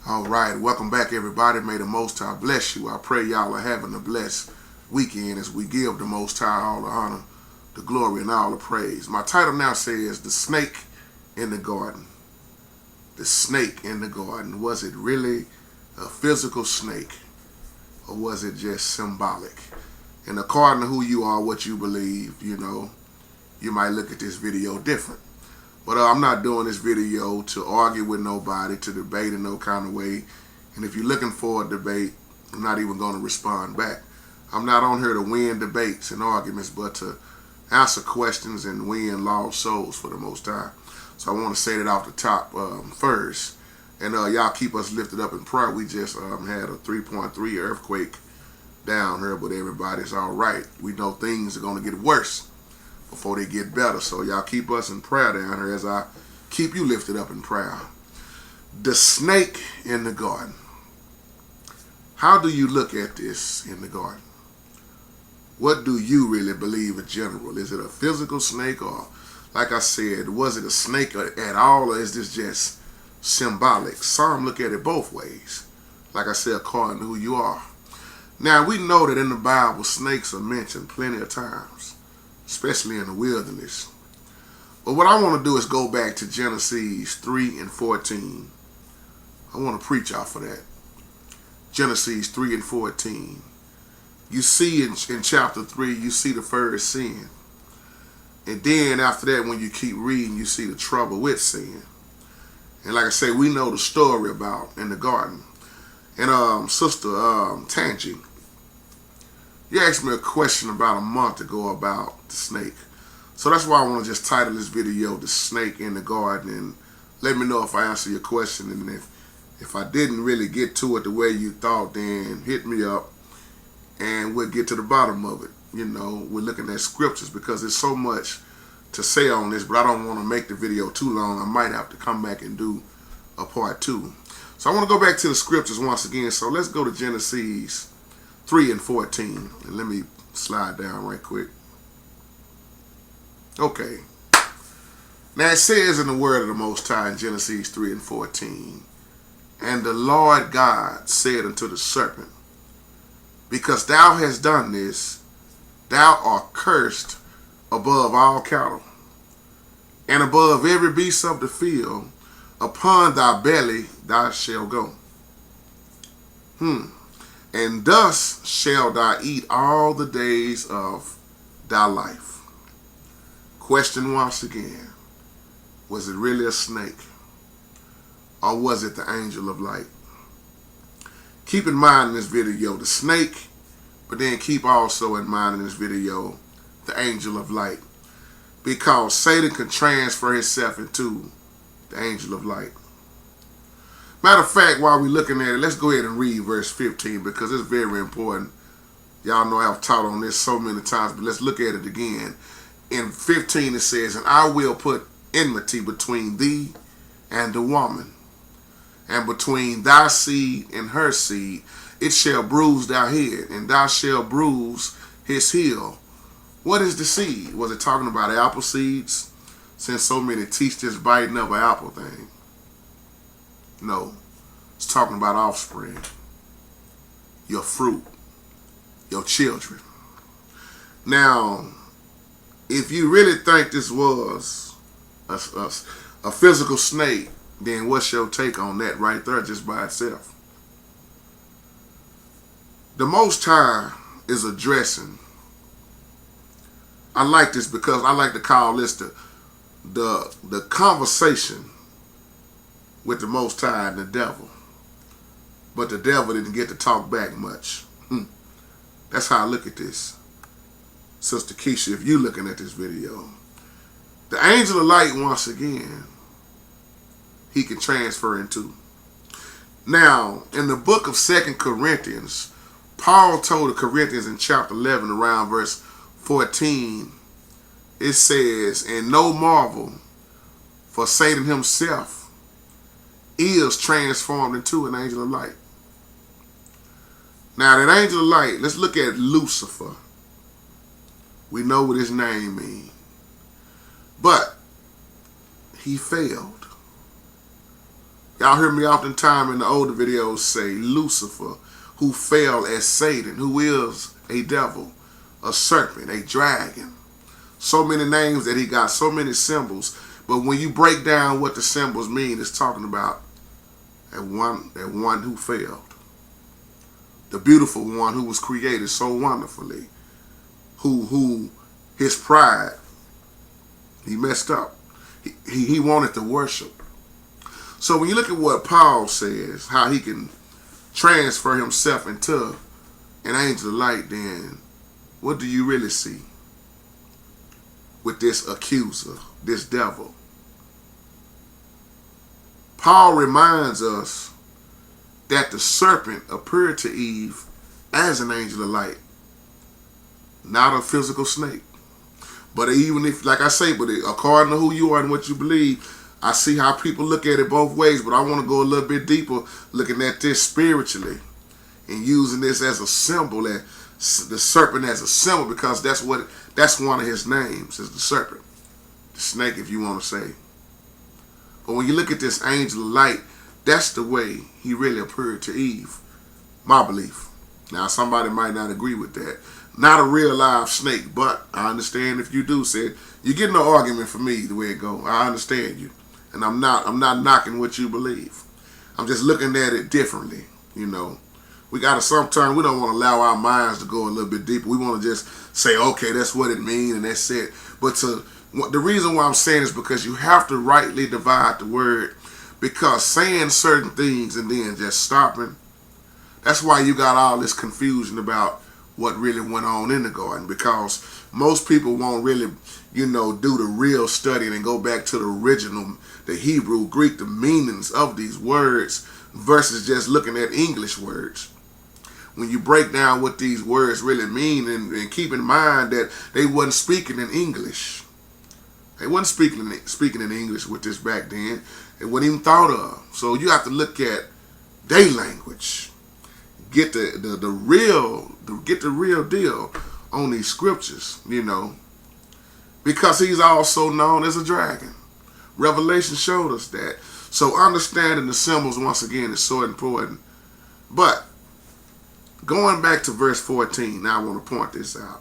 All right, welcome back, everybody. May the Most High bless you. I pray y'all are having a blessed weekend as we give the Most High all the honor, the glory, and all the praise. My title now says, The Snake in the Garden. The snake in the garden. Was it really a physical snake, or was it just symbolic? And according to who you are, what you believe, you might look at this video different. But I'm not doing this video to argue with nobody, to debate in no kind of way. And if you're looking for a debate, I'm not even going to respond back. I'm not on here to win debates and arguments, but to answer questions and win lost souls for the Most High. So I want to say that off the top first. And y'all keep us lifted up in prayer. We just had a 3.3 earthquake down here, but everybody's all right. We know things are going to get worse before they get better. So y'all keep us in prayer down here as I keep you lifted up in prayer. The snake in the garden. How do you look at this in the garden? What do you really believe in general? Is it a physical snake, or, like I said, was it a snake at all, or is this just symbolic? Some look at it both ways. Like I said, according to who you are. Now, we know that in the Bible, snakes are mentioned plenty of times, especially in the wilderness. But what I want to do is go back to Genesis 3 and 14. I want to preach off of that. Genesis 3 and 14. You see in chapter 3, you see the first sin. And then after that, when you keep reading, you see the trouble with sin. And like I say, we know the story about in the garden. And Sister Tangi, you asked me a question about a month ago about the snake. So that's why I want to just title this video, The Snake in the Garden, and let me know if I answer your question. And if I didn't really get to it the way you thought, then hit me up and we'll get to the bottom of it. We're looking at scriptures because there's so much to say on this, but I don't want to make the video too long. I might have to come back and do a part 2. So I want to go back to the scriptures once again. So let's go to Genesis 3 and 14. And let me slide down right quick. Okay. Now it says in the word of the Most High in Genesis 3 and 14, And the Lord God said unto the serpent, Because thou hast done this, thou art cursed above all cattle, and above every beast of the field. Upon thy belly thou shalt go. And thus shalt thou eat all the days of thy life. Question once again. Was it really a snake? Or was it the angel of light? Keep in mind in this video the snake, but then keep also in mind in this video the angel of light. Because Satan can transfer himself into the angel of light. Matter of fact, while we're looking at it, let's go ahead and read verse 15 because it's very important. Y'all know I've taught on this so many times, but let's look at it again. In 15 it says, And I will put enmity between thee and the woman, and between thy seed and her seed. It shall bruise thy head, and thou shalt bruise his heel. What is the seed? Was it talking about apple seeds? Since so many teach this biting of an apple thing. No. It's talking about offspring. Your fruit. Your children. Now, if you really think this was a physical snake, then what's your take on that right there just by itself? The Most High is addressing. I like this because I like to call this the conversation with the Most High and the devil. But the devil didn't get to talk back much. That's how I look at this. Sister Keisha, if you're looking at this video, the angel of light, once again, he can transfer into. Now, in the book of 2 Corinthians, Paul told the Corinthians in chapter 11, around verse 14, it says, And no marvel, for Satan himself is transformed into an angel of light. Now, that angel of light, let's look at Lucifer. We know what his name means. But he failed. Y'all hear me oftentimes in the older videos say Lucifer, who fell as Satan, who is a devil, a serpent, a dragon. So many names that he got, so many symbols. But when you break down what the symbols mean, it's talking about that one who failed. The beautiful one who was created so wonderfully. Who his pride, he messed up. He wanted to worship. So when you look at what Paul says, how he can transfer himself into an angel of light, then what do you really see with this accuser, this devil? Paul reminds us that the serpent appeared to Eve as an angel of light, not a physical snake. But even if, like I say, but according to who you are and what you believe, I see how people look at it both ways, but I want to go a little bit deeper, looking at this spiritually and using this as a symbol, and the serpent as a symbol, because that's one of his names, is the serpent, the snake, if you want to say. But when you look at this angel of light, that's the way he really appeared to Eve, my belief. Now, somebody might not agree with that. Not a real live snake, but I understand if you do. Said you get no argument for me the way it go. I understand you. And I'm not knocking what you believe. I'm just looking at it differently. You know, we gotta sometimes we don't want to allow our minds to go a little bit deeper. We want to just say, okay, that's what it means and that's it. But the reason why I'm saying is because you have to rightly divide the word. Because saying certain things and then just stopping, that's why you got all this confusion about what really went on in the garden. Because most people won't really, do the real studying and go back to the original, the Hebrew, Greek, the meanings of these words versus just looking at English words. When you break down what these words really mean, and keep in mind that they wasn't speaking in English. They wasn't speaking in English with this back then. It wasn't even thought of. So you have to look at their language. Get the real deal on these scriptures, because he's also known as a dragon. Revelation showed us that. So understanding the symbols once again is so important. But going back to verse 14, now I want to point this out.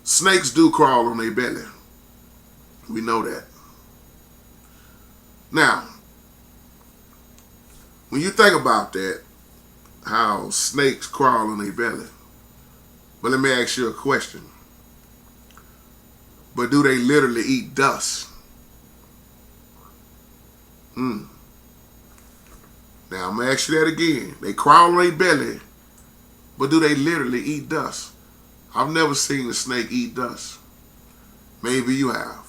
Snakes do crawl on their belly. We know that. Now, when you think about that, how snakes crawl on their belly, but let me ask you a question. But do they literally eat dust? Now, I'm going to ask you that again. They crawl on their belly, but do they literally eat dust? I've never seen a snake eat dust. Maybe you have.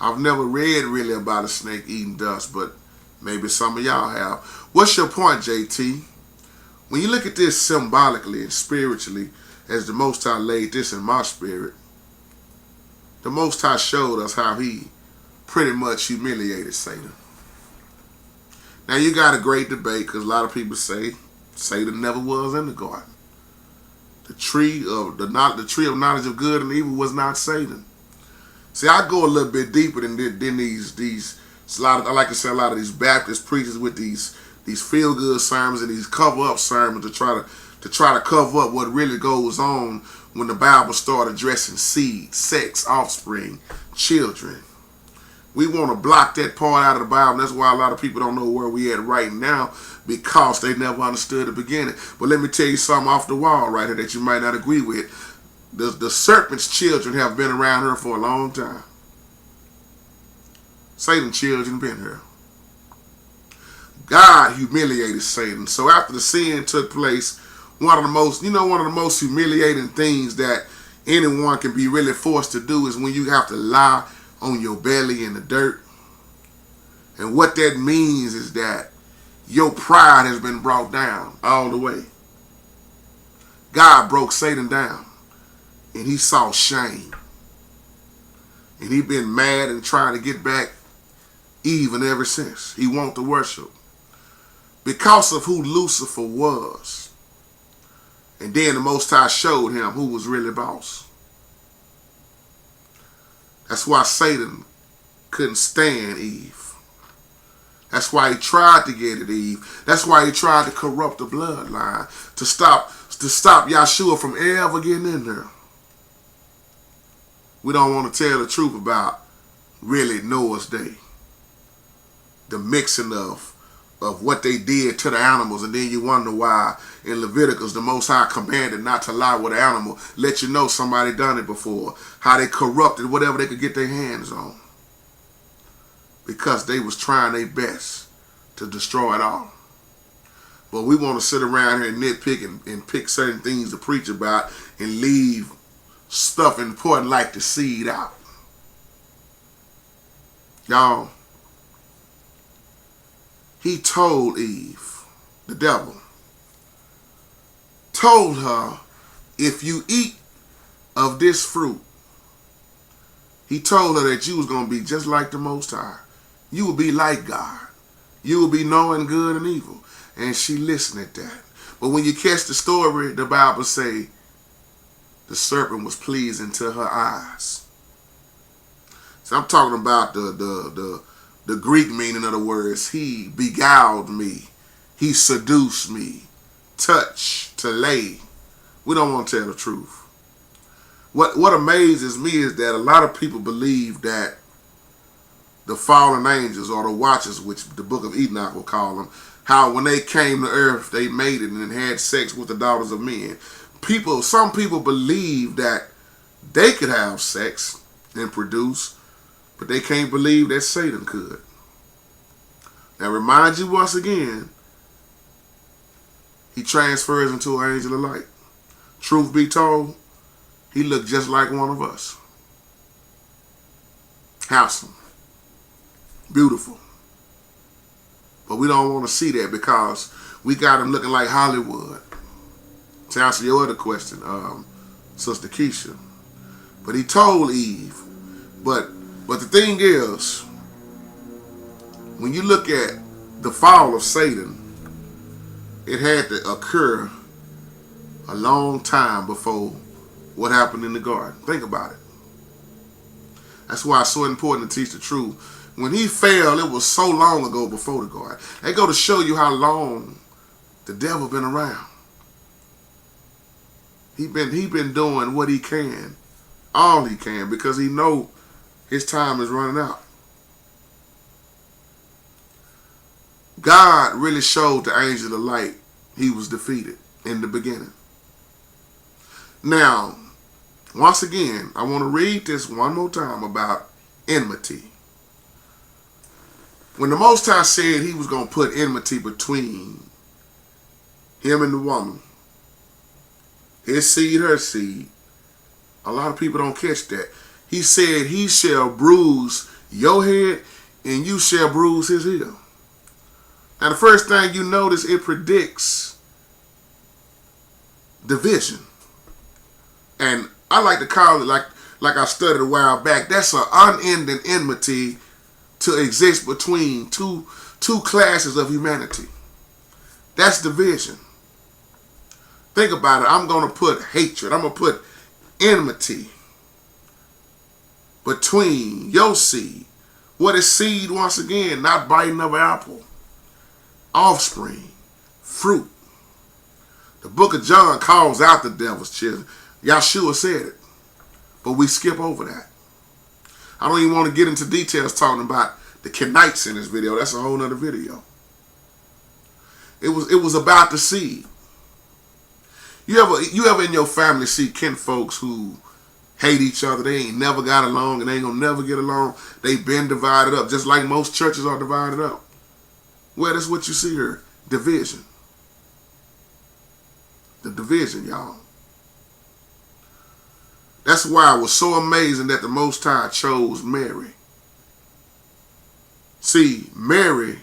I've never read really about a snake eating dust, but maybe some of y'all have. What's your point, JT? When you look at this symbolically and spiritually, as the Most High laid this in my spirit, the Most High showed us how he pretty much humiliated Satan. Now you got a great debate, because a lot of people say Satan never was in the garden. The tree of knowledge of good and evil was not Satan. See, I go a little bit deeper than these. I like to say a lot of these Baptist preachers with these feel good sermons and these cover up sermons to try to cover up what really goes on when the Bible started addressing seed, sex, offspring, children. We want to block that part out of the Bible. That's why a lot of people don't know where we at right now, because they never understood the beginning. But let me tell you something off the wall right here that you might not agree with. The serpent's children have been around her for a long time. Satan's children been here. God humiliated Satan. So after the sin took place, one of the most humiliating things that anyone can be really forced to do is when you have to lie on your belly in the dirt. And what that means is that your pride has been brought down all the way. God broke Satan down, and he saw shame. And he been mad and trying to get back even ever since. He want to worship. Because of who Lucifer was. And then the Most High showed him who was really boss. That's why Satan couldn't stand Eve. That's why he tried to get at Eve. That's why he tried to corrupt the bloodline to stop Yahshua from ever getting in there. We don't want to tell the truth about really Noah's day. The mixing of what they did to the animals, and then you wonder why in Leviticus the Most High commanded not to lie with the animal. Let you know somebody done it before. How they corrupted whatever they could get their hands on. Because they was trying their best to destroy it all. But we want to sit around here and nitpick and pick certain things to preach about and leave stuff important like the seed out. Y'all, he told Eve, the devil, told her, if you eat of this fruit, he told her that you was going to be just like the Most High. You will be like God. You will be knowing good and evil. And she listened at that. But when you catch the story, the Bible say the serpent was pleasing to her eyes. So I'm talking about the Greek meaning of the words. He beguiled me. He seduced me. Touch, to lay. We don't want to tell the truth. What amazes me is that a lot of people believe that the fallen angels or the watchers, which the book of Enoch will call them, how when they came to earth, they mated and had sex with the daughters of men. Some people believe that they could have sex and produce, but they can't believe that Satan could. Now remind you once again, he transfers into an angel of light. Truth be told, he looked just like one of us. Handsome. Beautiful. But we don't want to see that because we got him looking like Hollywood. To answer your other question, Sister Keisha. But he told Eve. But the thing is, when you look at the fall of Satan, it had to occur a long time before what happened in the garden. Think about it. That's why it's so important to teach the truth. When he fell, it was so long ago before the garden. They go to show you how long the devil been around. He been doing what he can, all he can, because he know his time is running out. God really showed the angel of light he was defeated in the beginning. Now, once again, I want to read this one more time about enmity. When the Most High said he was going to put enmity between him and the woman, his seed, her seed, a lot of people don't catch that. He said he shall bruise your head and you shall bruise his heel. Now the first thing you notice, it predicts division. And I like to call it, like I studied a while back, that's an unending enmity to exist between two classes of humanity. That's division. Think about it. I'm going to put hatred. I'm going to put enmity between your seed. What is seed? Once again, not biting of an apple. Offspring. Fruit. The book of John calls out the devil's children. Yahshua said it. But we skip over that. I don't even want to get into details talking about the Kenites in this video. That's a whole nother video. It was about the seed. You ever in your family see kin folks who hate each other? They ain't never got along and they ain't gonna never get along. They been divided up, just like most churches are divided up. Well, that's what you see here. Division. The division, y'all. That's why it was so amazing that the Most High chose Mary. See, Mary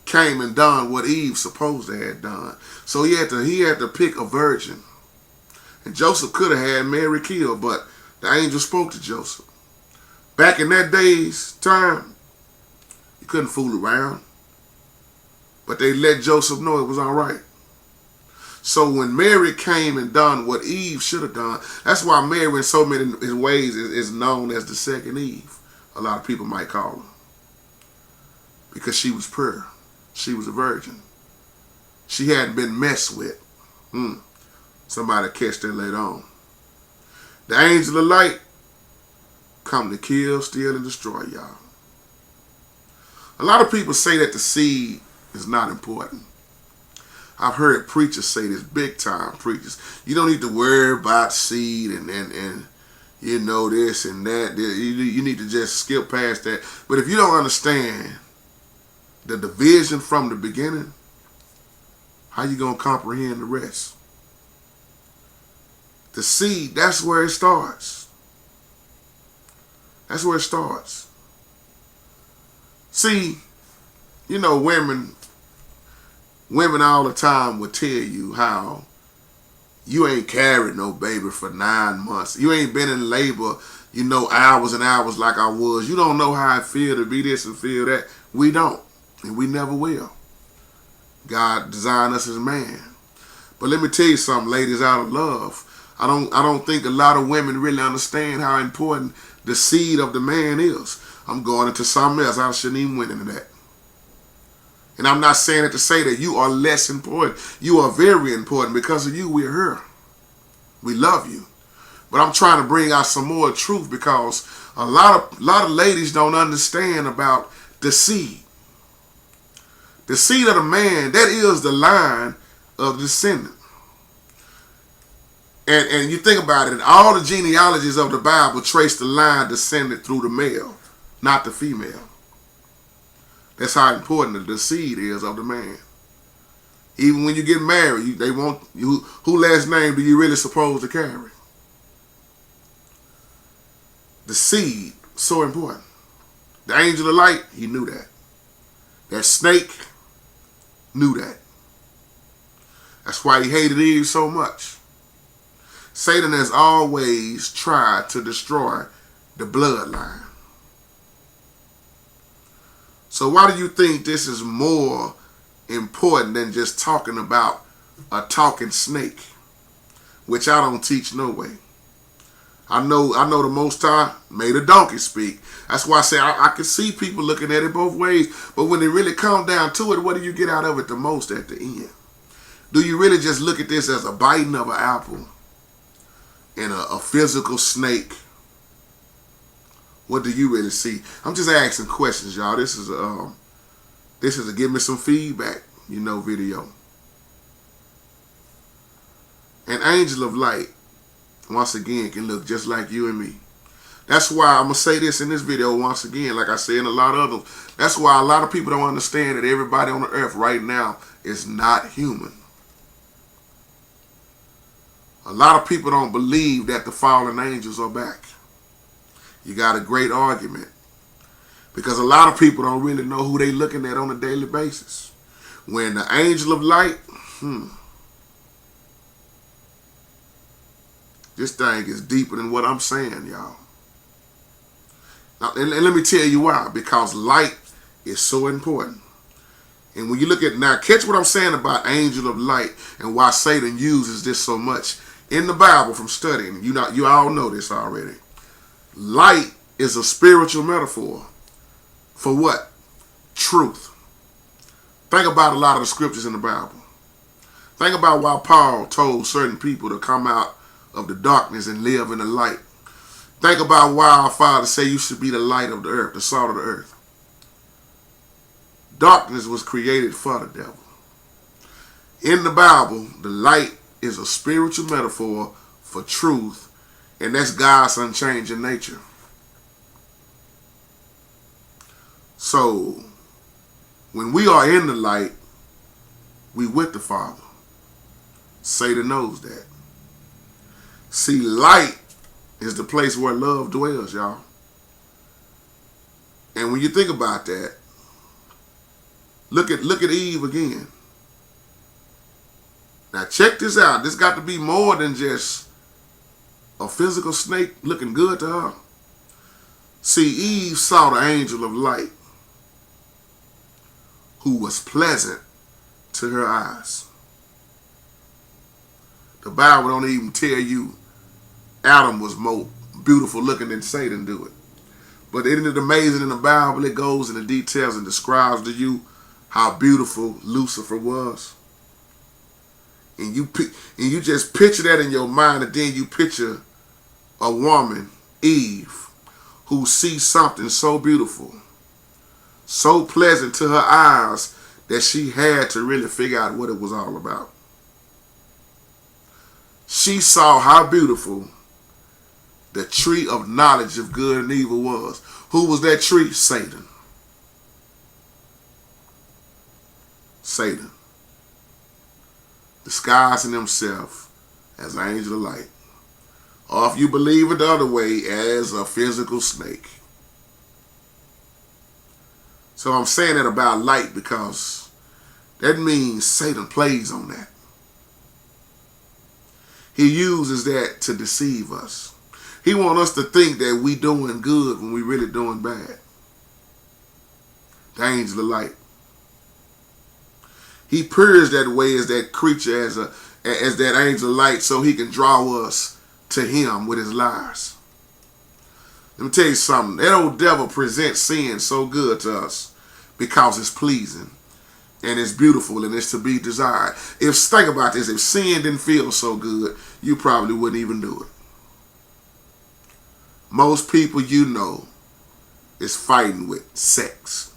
came and done what Eve supposed to have done. So he had to pick a virgin. And Joseph could have had Mary killed, but the angel spoke to Joseph. Back in that day's time, you couldn't fool around. But they let Joseph know it was all right. So when Mary came and done what Eve should have done, that's why Mary in so many ways is known as the second Eve. A lot of people might call her. because she was pure. She was a virgin. She hadn't been messed with. Somebody catch that later on. The angel of light come to kill, steal, and destroy, y'all. A lot of people say that the seed is not important. I've heard preachers say this, big time preachers. You don't need to worry about seed and you know this and that. You need to just skip past that. But if you don't understand the division from the beginning, how you going to comprehend the rest? The seed, that's where it starts. That's where it starts. See, you know, women all the time will tell you how you ain't carried no baby for 9 months. You ain't been in labor, hours and hours like I was. You don't know how I feel to be this and feel that. We don't, and we never will. God designed us as man. But let me tell you something, ladies, out of love, I don't think a lot of women really understand how important the seed of the man is. I'm going into something else. I shouldn't even went into that. And I'm not saying it to say that you are less important. You are very important. Because of you, we're here. We love you. But I'm trying to bring out some more truth because a lot of ladies don't understand about the seed. The seed of the man, that is the line of the descendant. And you think about it, all the genealogies of the Bible trace the line descended through the male, not the female. That's how important the seed is of the man. Even when you get married, they want you. Who last name do you really supposed to carry? The seed, so important. The angel of light, he knew that. That snake knew that. That's why he hated Eve so much. Satan has always tried to destroy the bloodline. So why do you think this is more important than just talking about a talking snake? Which I don't teach no way. I know the Most High made a donkey speak. That's why I say I can see people looking at it both ways. But when they really come down to it, what do you get out of it the most at the end? Do you really just look at this as a biting of an apple and a physical snake? What do you really see? I'm just asking questions, y'all. This is a give me some feedback, video. An angel of light, once again, can look just like you and me. That's why I'm going to say this in this video once again, like I said in a lot of others. That's why a lot of people don't understand that everybody on the earth right now is not human. A lot of people don't believe that the fallen angels are back. You got a great argument. Because a lot of people don't really know who they looking at on a daily basis. When the angel of light, this thing is deeper than what I'm saying, y'all. Now, and let me tell you why. Because light is so important. And when you look at, now catch what I'm saying about angel of light and why Satan uses this so much. In the Bible from studying, you all know this already. Light is a spiritual metaphor for what? Truth. Think about a lot of the scriptures in the Bible. Think about why Paul told certain people to come out of the darkness and live in the light. Think about why our Father said you should be the light of the earth, the salt of the earth. Darkness was created for the devil. In the Bible, the light is a spiritual metaphor for truth, and that's God's unchanging nature. So, when we are in the light, we with the Father. Satan knows that. See, light is the place where love dwells, y'all. And when you think about that, look at Eve again. Now check this out. This got to be more than just a physical snake looking good to her. See, Eve saw the angel of light who was pleasant to her eyes. The Bible don't even tell you Adam was more beautiful looking than Satan do it. But isn't it amazing in the Bible? It goes into details and describes to you how beautiful Lucifer was. And you just picture that in your mind, and then you picture a woman, Eve, who sees something so beautiful, so pleasant to her eyes, that she had to really figure out what it was all about. She saw how beautiful the tree of knowledge of good and evil was. Who was that tree? Satan. Satan. Disguising himself as an angel of light. Or if you believe it the other way, as a physical snake. So I'm saying that about light because that means Satan plays on that. He uses that to deceive us. He wants us to think that we doing good when we really doing bad. The angel of light. He appears that way as that creature, as that angel of light, so he can draw us to him with his lies. Let me tell you something. That old devil presents sin so good to us because it's pleasing and it's beautiful and it's to be desired. Think about this. If sin didn't feel so good, you probably wouldn't even do it. Most people you know is fighting with sex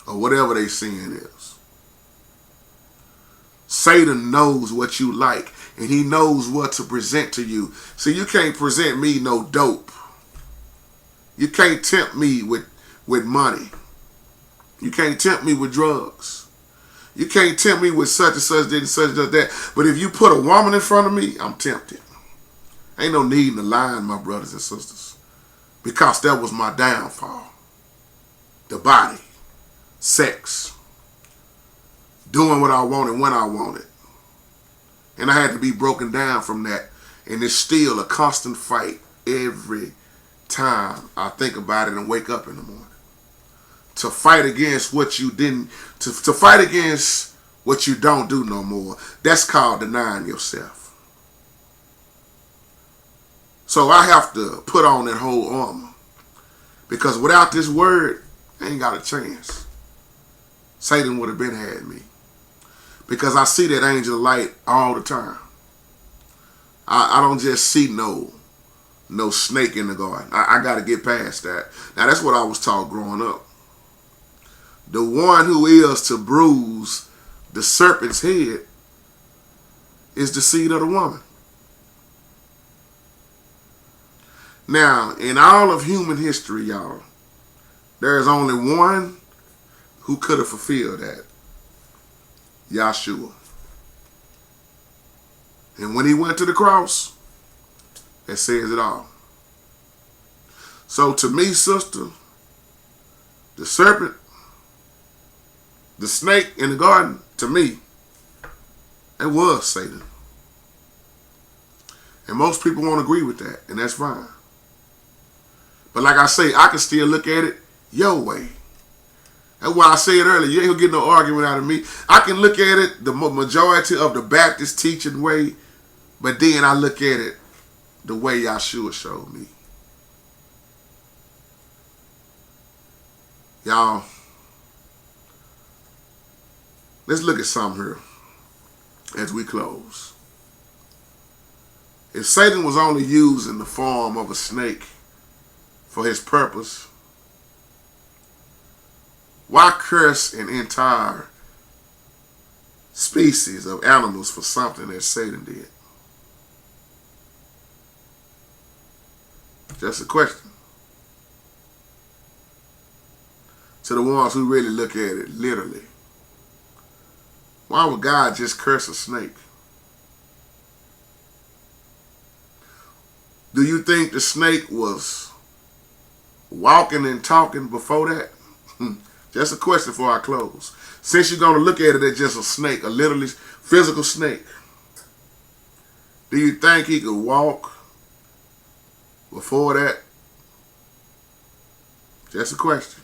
or whatever their sin is. Satan knows what you like, and he knows what to present to you. See, you can't present me no dope. You can't tempt me with money. You can't tempt me with drugs. You can't tempt me with such and such, this and such and that. But if you put a woman in front of me, I'm tempted. Ain't no need in the line, my brothers and sisters, because that was my downfall. The body, sex, doing what I wanted when I wanted. And I had to be broken down from that. And it's still a constant fight every time I think about it and wake up in the morning. To fight against what you didn't, to fight against what you don't do no more. That's called denying yourself. So I have to put on that whole armor. Because without this word, I ain't got a chance. Satan would have been had me. Because I see that angel of light all the time. I don't just see no snake in the garden. I got to get past that. Now that's what I was taught growing up. The one who is to bruise the serpent's head is the seed of the woman. Now, in all of human history, y'all, there is only one who could have fulfilled that. Yahshua. And when he went to the cross, that says it all. So to me, sister, the serpent, the snake in the garden, to me, it was Satan. And most people won't agree with that, and that's fine. But like I say, I can still look at it your way. That's why I said earlier, you ain't gonna get no argument out of me. I can look at it the majority of the Baptist teaching way, but then I look at it the way Yahshua showed me. Y'all, let's look at something here as we close. If Satan was only used in the form of a snake for his purpose, why curse an entire species of animals for something that Satan did? Just a question. To the ones who really look at it literally. Why would God just curse a snake? Do you think the snake was walking and talking before that? Just a question before I close. Since you're going to look at it as just a snake, a literally physical snake, do you think he could walk before that? Just a question.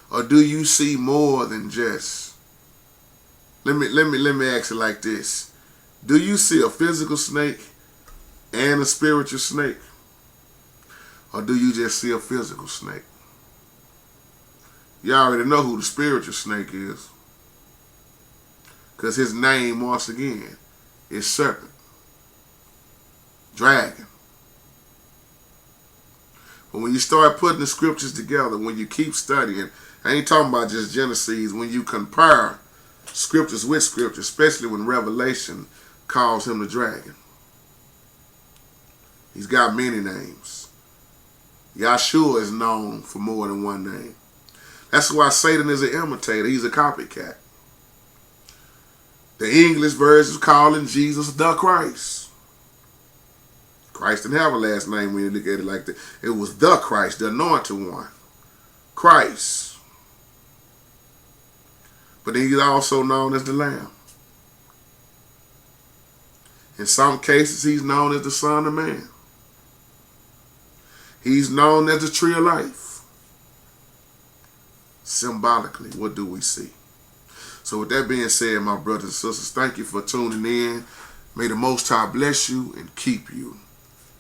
Or do you see more than just? Let me ask it like this. Do you see a physical snake and a spiritual snake? Or do you just see a physical snake? You already know who the spiritual snake is. Because his name, once again, is serpent. Dragon. But when you start putting the scriptures together, when you keep studying, I ain't talking about just Genesis, when you compare scriptures with scripture, especially when Revelation calls him the dragon. He's got many names. Yahshua is known for more than one name. That's why Satan is an imitator. He's a copycat. The English version is calling Jesus the Christ. Christ didn't have a last name when you look at it like that. It was the Christ, the anointed one. Christ. But then he's also known as the Lamb. In some cases, he's known as the Son of Man. He's known as the Tree of Life. Symbolically, what do we see? So with that being said, my brothers and sisters, thank you for tuning in. May the Most High bless you and keep you.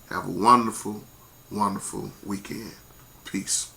Have a wonderful, wonderful weekend. Peace.